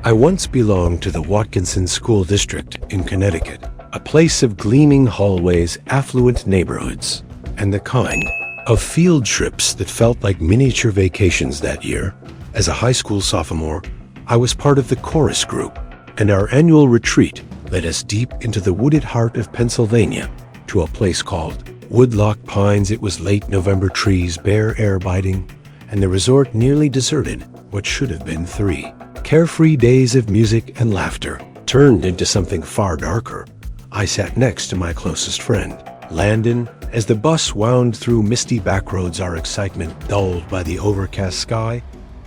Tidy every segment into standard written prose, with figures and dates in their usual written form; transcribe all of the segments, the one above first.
I once belonged to the Watkinson School District in Connecticut, a place of gleaming hallways, affluent neighborhoods, and the kind of field trips that felt like miniature vacations that year. As a high school sophomore, I was part of the chorus group, and our annual retreat led us deep into the wooded heart of Pennsylvania to a place called Woodloch Pines. It was late November, trees, bare air biting, and the resort nearly deserted. What should have been 3 carefree days of music and laughter turned into something far darker. I sat next to my closest friend, Landon. As the bus wound through misty backroads, our excitement dulled by the overcast sky.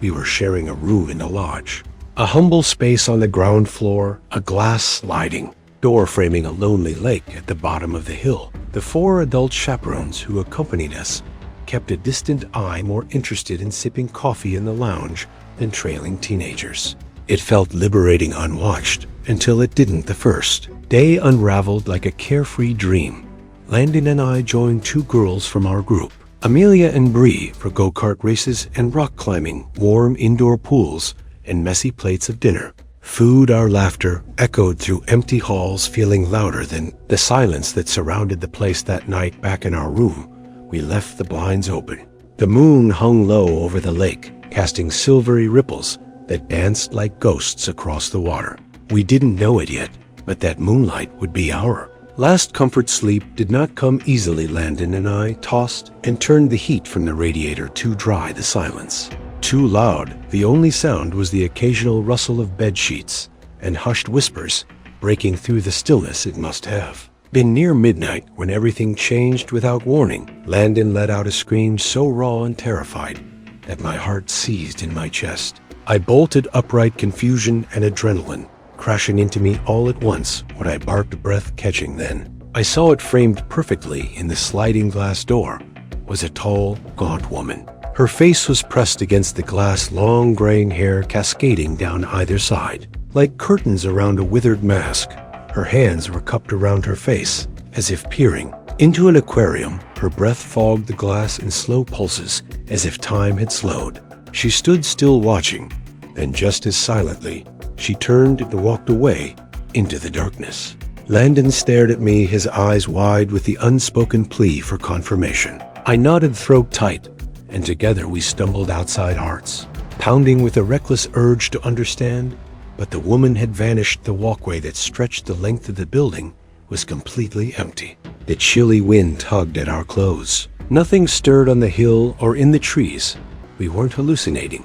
We were sharing a room in the lodge, a humble space on the ground floor, a glass sliding door framing a lonely lake at the bottom of the hill. The 4 adult chaperones who accompanied us kept a distant eye, more interested in sipping coffee in the lounge than trailing teenagers. It felt liberating unwatched, until it didn't. The first day unraveled like a carefree dream. Landon and I joined 2 girls from our group, Amelia and Bree, for go-kart races and rock climbing, warm indoor pools, and messy plates of dinner. Food, our laughter, echoed through empty halls, feeling louder than the silence that surrounded the place. That night, back in our room, we left the blinds open. The moon hung low over the lake, casting silvery ripples that danced like ghosts across the water. We didn't know it yet, but that moonlight would be our last comfort. Sleep did not come easily. Landon and I tossed and turned the heat from the radiator. Too dry, the silence too loud. The only sound was the occasional rustle of bed sheets and hushed whispers breaking through the stillness. It must have been near midnight when everything changed without warning. Landon let out a scream so raw and terrified that my heart seized in my chest. I bolted upright, confusion and adrenaline crashing into me all at once. What I barked, breath catching then, I saw it framed perfectly in the sliding glass door, was a tall, gaunt woman. Her face was pressed against the glass, long graying hair cascading down either side, like curtains around a withered mask. Her hands were cupped around her face, as if peering into an aquarium. Her breath fogged the glass in slow pulses, as if time had slowed. She stood still, watching. Then, just as silently, she turned and walked away into the darkness. Landon stared at me, his eyes wide with the unspoken plea for confirmation. I nodded, throat tight, and together we stumbled outside, hearts pounding with a reckless urge to understand. But the woman had vanished. The walkway that stretched the length of the building was completely empty. The chilly wind tugged at our clothes. Nothing stirred on the hill or in the trees. We weren't hallucinating.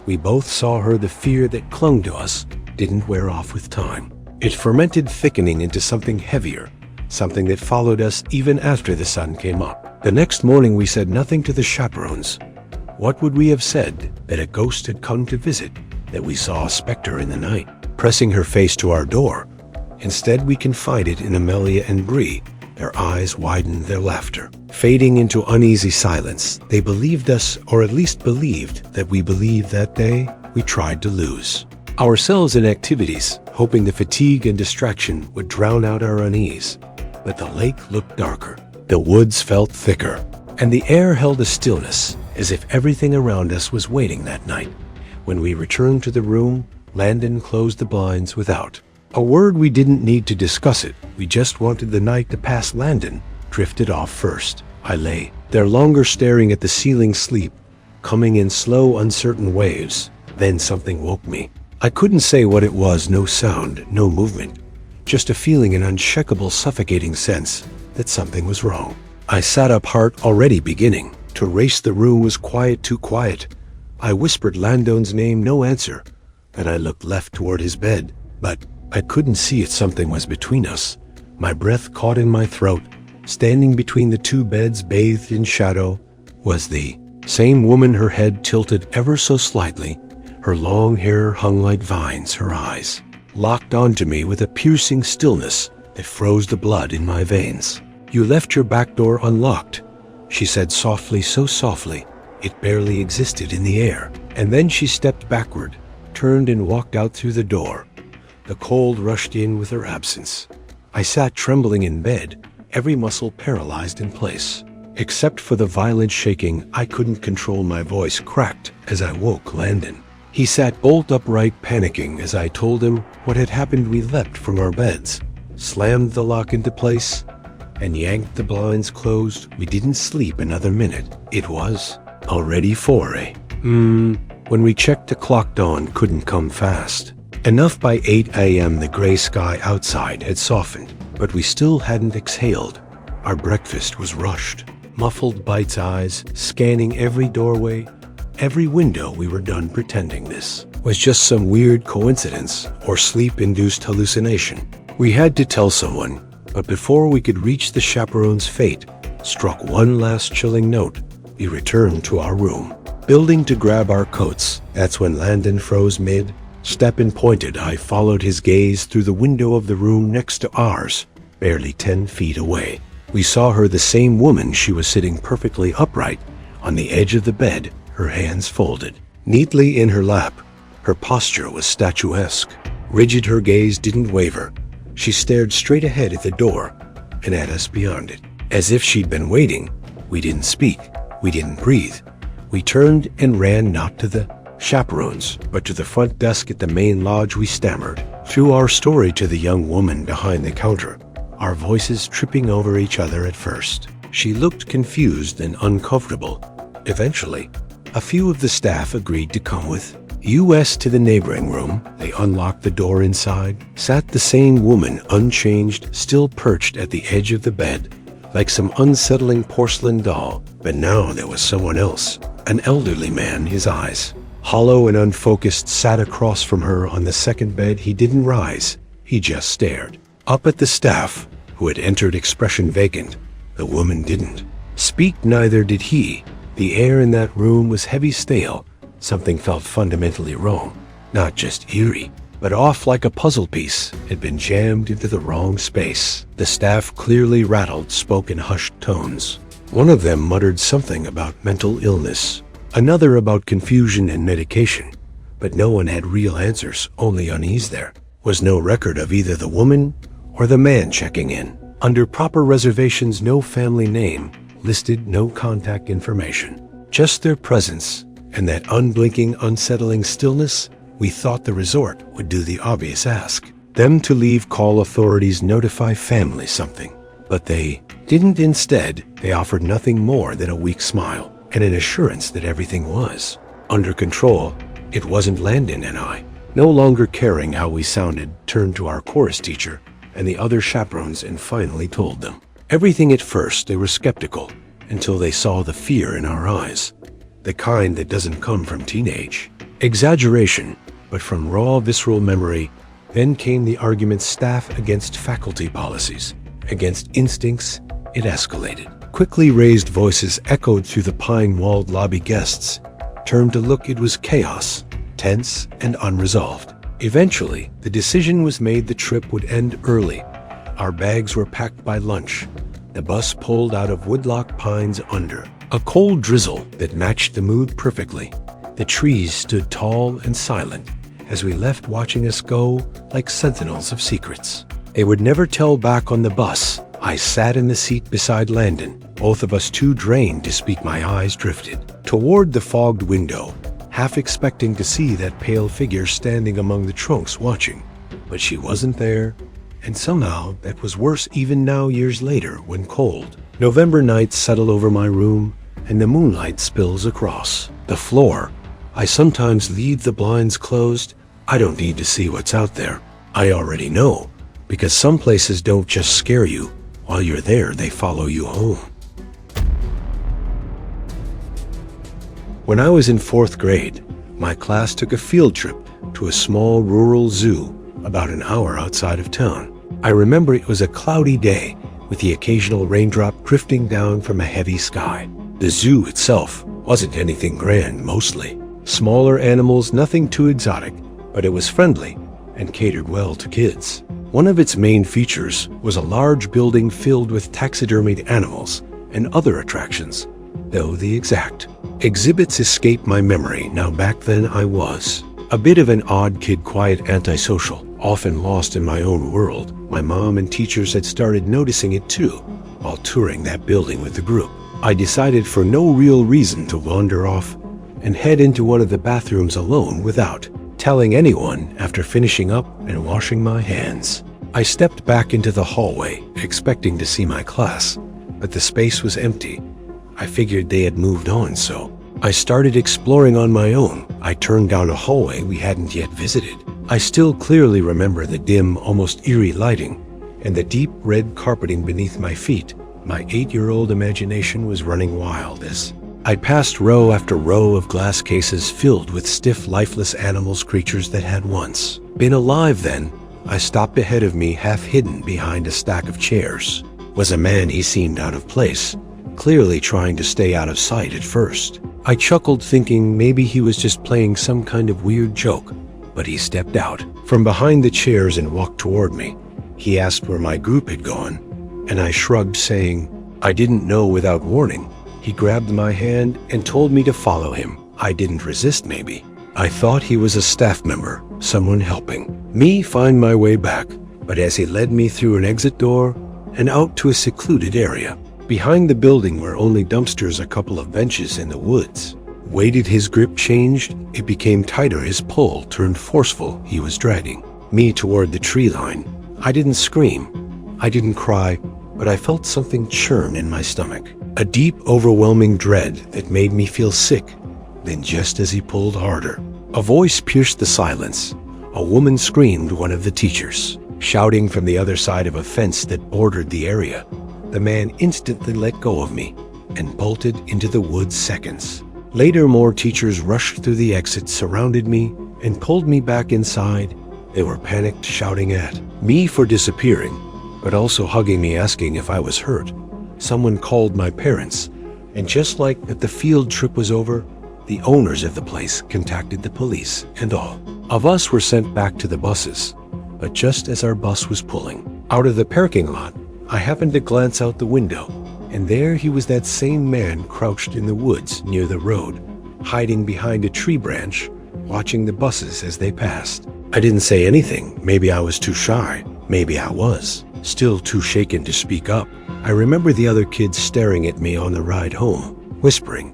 We both saw her. The fear that clung to us didn't wear off with time. It fermented, thickening into something heavier, something that followed us even after the sun came up. The next morning we said nothing to the chaperones. What would we have said? That a ghost had come to visit, that we saw a specter in the night, pressing her face to our door. Instead, we confided in Amelia and Bree. Their eyes widened, their laughter fading into uneasy silence. They believed us, or at least believed that we believed. That day, we tried to lose ourselves in activities, hoping the fatigue and distraction would drown out our unease. But the lake looked darker, the woods felt thicker, and the air held a stillness, as if everything around us was waiting. That night, when we returned to the room, Landon closed the blinds without a word. We didn't need to discuss it. We just wanted the night to pass. Landon drifted off first. I lay there longer, staring at the ceiling, sleep coming in slow, uncertain waves. Then something woke me. I couldn't say what it was. No sound, no movement, just a feeling, an unshakable, suffocating sense that something was wrong. I sat up, heart already beginning to race. The room was quiet, too quiet. I whispered Landon's name, no answer. Then I looked left toward his bed, but I couldn't see it. Something was between us. My breath caught in my throat. Standing between the 2 beds, bathed in shadow, was the same woman, her head tilted ever so slightly. Her long hair hung like vines, her eyes locked onto me with a piercing stillness that froze the blood in my veins. "You left your back door unlocked," she said softly, so softly it barely existed in the air. And then she stepped backward, turned and walked out through the door. The cold rushed in with her absence. I sat trembling in bed, every muscle paralyzed in place. Except for the violent shaking, I couldn't control. My voice cracked as I woke Landon. He sat bolt upright, panicking as I told him what had happened. We leapt from our beds, slammed the lock into place, and yanked the blinds closed. We didn't sleep another minute. It was already 4 a.m. When we checked the clock, dawn couldn't come fast. Enough by 8 a.m. the gray sky outside had softened, but we still hadn't exhaled. Our breakfast was rushed. Muffled Bite's eyes, scanning every doorway, every window. We were done pretending this was just some weird coincidence or sleep-induced hallucination. We had to tell someone, but before we could reach the chaperone's fate, struck one last chilling note. We returned to our room, building to grab our coats. That's when Landon froze mid. Step pointed. I followed his gaze through the window of the room next to ours, barely 10 feet away. We saw her, the same woman. She was sitting perfectly upright on the edge of the bed, her hands folded neatly in her lap. Her posture was statuesque. Rigid, her gaze didn't waver. She stared straight ahead at the door and at us beyond it, as if she'd been waiting. We didn't speak. We didn't breathe. We turned and ran, not to the chaperones, but to the front desk at the main lodge. We stammered through our story to the young woman behind the counter, our voices tripping over each other at first. She looked confused and uncomfortable. Eventually, a few of the staff agreed to come with us to the neighboring room. They unlocked the door. Inside sat the same woman, unchanged, still perched at the edge of the bed, like some unsettling porcelain doll. But now there was someone else, an elderly man. His eyes, hollow and unfocused, sat across from her on the second bed. He didn't rise. He just stared up at the staff, who had entered, expression vacant. The woman didn't speak, neither did he. The air in that room was heavy, stale. Something felt fundamentally wrong. Not just eerie, but off, like a puzzle piece had been jammed into the wrong space. The staff, clearly rattled, spoke in hushed tones. One of them muttered something about mental illness, another about confusion and medication. But no one had real answers, only unease. There was no record of either the woman or the man checking in. Under proper reservations, no family name listed, no contact information. Just their presence and that unblinking, unsettling stillness. We thought the resort would do the obvious, ask them to leave, call authorities, notify family, something. But they didn't. Instead, they offered nothing more than a weak smile and an assurance that everything was under control. It wasn't Landon and I, no longer caring how we sounded, turned to our chorus teacher and the other chaperones and finally told them everything. At first, they were skeptical until they saw the fear in our eyes, the kind that doesn't come from teenage exaggeration, but from raw, visceral memory. Then came the arguments, staff against faculty policies, against instincts. It escalated. Quickly, raised voices echoed through the pine-walled lobby. Guests turned to look. It was chaos, tense and unresolved. Eventually, the decision was made. The trip would end early. Our bags were packed by lunch. The bus pulled out of woodlock pines under a cold drizzle that matched the mood perfectly. The trees stood tall and silent as we left, watching us go like sentinels of secrets they would never tell. Back on the bus, I sat in the seat beside Landon, both of us too drained to speak. My eyes drifted toward the fogged window, half expecting to see that pale figure standing among the trunks watching. But she wasn't there, and somehow that was worse. Even now, years later, when cold November nights settle over my room and the moonlight spills across the floor, I sometimes leave the blinds closed. I don't need to see what's out there. I already know, because some places don't just scare you. While you're there, they follow you home. When I was in 4th grade, my class took a field trip to a small rural zoo about an hour outside of town. I remember it was a cloudy day with the occasional raindrop drifting down from a heavy sky. The zoo itself wasn't anything grand, mostly smaller animals, nothing too exotic, but it was friendly and catered well to kids. One of its main features was a large building filled with taxidermied animals and other attractions, though the exact exhibits escape my memory now. Back then, I was a bit of an odd kid, quiet, antisocial, often lost in my own world. My mom and teachers had started noticing it too while touring that building with the group. I decided, for no real reason, to wander off and head into one of the bathrooms alone without telling anyone after finishing up and washing my hands. I stepped back into the hallway, expecting to see my class, but the space was empty. I figured they had moved on, so I started exploring on my own. I turned down a hallway we hadn't yet visited. I still clearly remember the dim, almost eerie lighting and the deep red carpeting beneath my feet. My 8-year-old imagination was running wild as I passed row after row of glass cases filled with stiff, lifeless animals, creatures that had once been alive. Then I stopped ahead of me, half hidden behind a stack of chairs. Was a man. He seemed out of place, clearly trying to stay out of sight at first. I chuckled, thinking maybe he was just playing some kind of weird joke, but he stepped out from behind the chairs and walked toward me. He asked where my group had gone, and I shrugged, saying I didn't know without warning. He grabbed my hand and told me to follow him. I didn't resist. Maybe I thought he was a staff member, someone helping me find my way back. But as he led me through an exit door and out to a secluded area behind the building where only dumpsters, a couple of benches in the woods waited, his grip changed. It became tighter. His pull turned forceful. He was dragging me toward the tree line. I didn't scream. I didn't cry, but I felt something churn in my stomach. A deep, overwhelming dread that made me feel sick. Then just as he pulled harder, a voice pierced the silence. A woman screamed, one of the teachers, shouting from the other side of a fence that bordered the area. The man instantly let go of me and bolted into the woods seconds. Later, more teachers rushed through the exit, surrounded me, and pulled me back inside. They were panicked, shouting at me for disappearing, but also hugging me, asking if I was hurt. Someone called my parents, and just like that the field trip was over, the owners of the place contacted the police, and all of us were sent back to the buses. But just as our bus was pulling out of the parking lot, I happened to glance out the window, and there he was, that same man crouched in the woods near the road, hiding behind a tree branch, watching the buses as they passed. I didn't say anything. Maybe I was too shy. Maybe I was still too shaken to speak up. I remember the other kids staring at me on the ride home, whispering,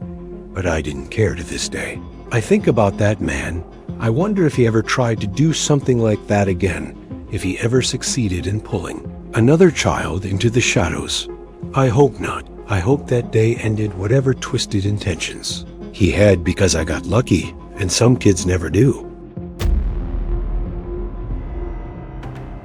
but I didn't care to this day. I think about that man. I wonder if he ever tried to do something like that again, if he ever succeeded in pulling another child into the shadows. I hope not. I hope that day ended whatever twisted intentions he had, because I got lucky, and some kids never do.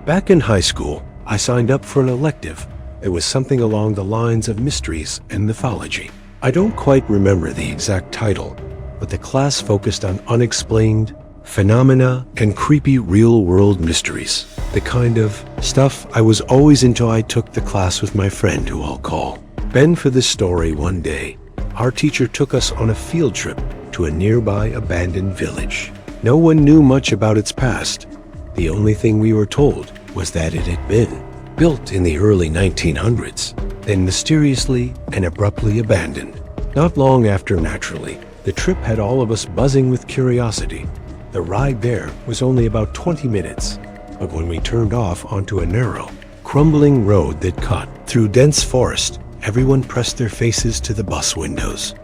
Back in high school, I signed up for an elective. It was something along the lines of mysteries and mythology. I don't quite remember the exact title, but the class focused on unexplained phenomena and creepy real-world mysteries. The kind of stuff I was always into. I took the class with my friend, who I'll call Ben, for this story. One day, our teacher took us on a field trip to a nearby abandoned village. No one knew much about its past. The only thing we were told was that it had been built in the early 1900s, then mysteriously and abruptly abandoned. Not long after, naturally, the trip had all of us buzzing with curiosity. The ride there was only about 20 minutes, but when we turned off onto a narrow, crumbling road that cut through dense forest, everyone pressed their faces to the bus windows.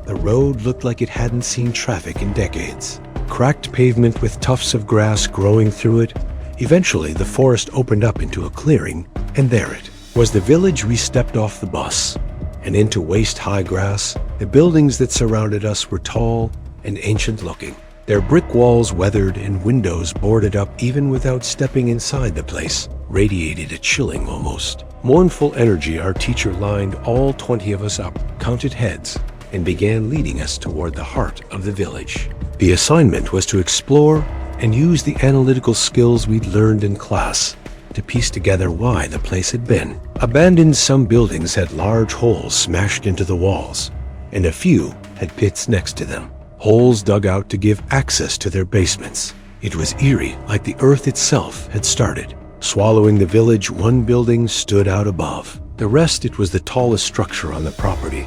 The road looked like it hadn't seen traffic in decades. Cracked pavement with tufts of grass growing through it. Eventually, the forest opened up into a clearing, and there it was, the village. We stepped off the bus and into waist-high grass. The buildings that surrounded us were tall and ancient-looking, their brick walls weathered and windows boarded up. Even without stepping inside, the place radiated a chilling, almost mournful energy. Our teacher lined all 20 of us up, counted heads, and began leading us toward the heart of the village. The assignment was to explore and use the analytical skills we'd learned in class to piece together why the place had been abandoned. Some buildings had large holes smashed into the walls, and a few had pits next to them, holes dug out to give access to their basements. It was eerie, like the earth itself had started swallowing the village. One building stood out above the rest. It was the tallest structure on the property,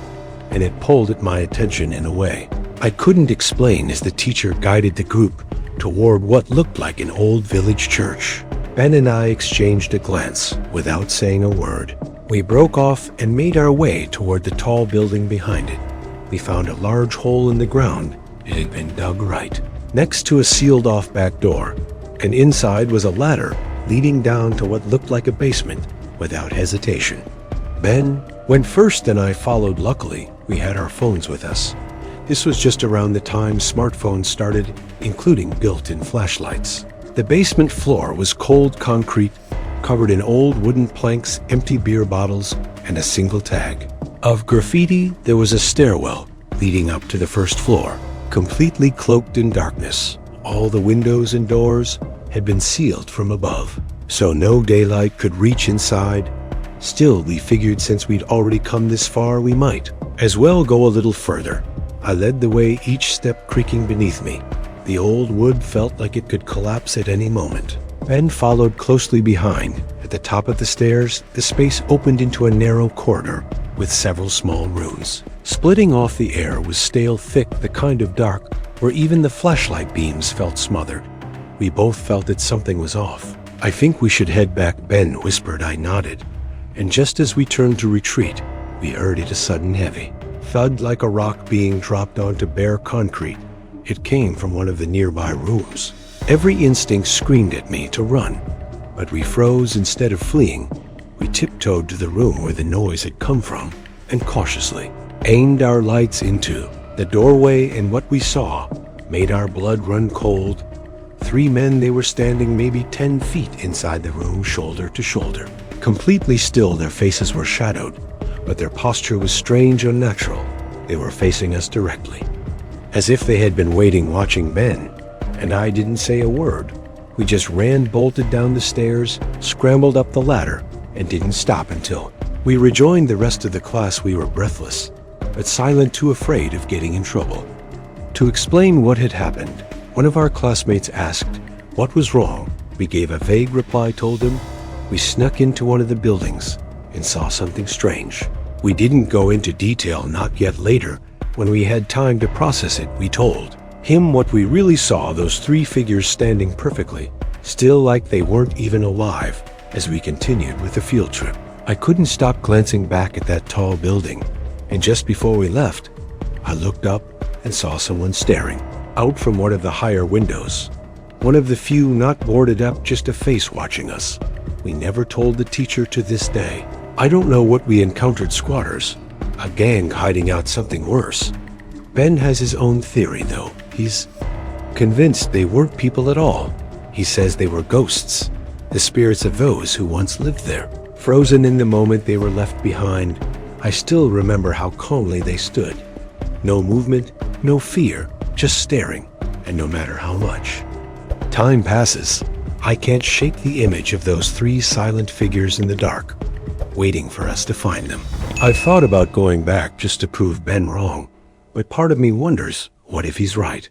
and it pulled at my attention in a way I couldn't explain as the teacher guided the group toward what looked like an old village church. Ben and I exchanged a glance without saying a word. We broke off and made our way toward the tall building behind it. We found a large hole in the ground It had been dug right, next to a sealed-off back door, and inside was a ladder leading down to what looked like a basement without hesitation. Ben went first and I followed. Luckily, we had our phones with us. This was just around the time smartphones started, including built-in flashlights. The basement floor was cold concrete, covered in old wooden planks, empty beer bottles, and a single tag. Of graffiti, there was a stairwell leading up to the first floor, completely cloaked in darkness. All the windows and doors had been sealed from above, so no daylight could reach inside. Still, we figured since we'd already come this far, we might as well go a little further. I led the way, each step creaking beneath me. The old wood felt like it could collapse at any moment. Ben followed closely behind. At the top of the stairs, the space opened into a narrow corridor with several small rooms. Splitting off the air was stale thick, the kind of dark where even the flashlight beams felt smothered. We both felt that something was off. "I think we should head back," Ben whispered. I nodded. And just as we turned to retreat, we heard it a sudden heavy thud, like a rock being dropped onto bare concrete. It came from one of the nearby rooms. Every instinct screamed at me to run, but we froze. Instead of fleeing, we tiptoed to the room where the noise had come from and cautiously aimed our lights into the doorway, and what we saw made our blood run cold. 3 men, they were standing maybe 10 feet inside the room, shoulder to shoulder. Completely still, their faces were shadowed, but their posture was strange, unnatural. They were facing us directly, as if they had been waiting, watching Ben. And I didn't say a word. We just ran, bolted down the stairs, scrambled up the ladder, and didn't stop until we rejoined the rest of the class. We were breathless, but silent, too afraid of getting in trouble. To explain what had happened, one of our classmates asked what was wrong. We gave a vague reply, told him we snuck into one of the buildings and saw something strange. We didn't go into detail, not yet. Later, when we had time to process it, we told him what we really saw, those 3 figures standing perfectly still, like they weren't even alive. As we continued with the field trip, I couldn't stop glancing back at that tall building, and just before we left, I looked up and saw someone staring out from one of the higher windows. One of the few not boarded up, just a face watching us. We never told the teacher to this day. I don't know what we encountered. Squatters, a gang hiding out, something worse. Ben has his own theory, though. He's convinced they weren't people at all. He says they were ghosts, the spirits of those who once lived there. Frozen in the moment they were left behind, I still remember how calmly they stood. No movement, no fear, just staring, and no matter how much time passes, I can't shake the image of those 3 silent figures in the dark, waiting for us to find them. I've thought about going back just to prove Ben wrong, but part of me wonders, what if he's right?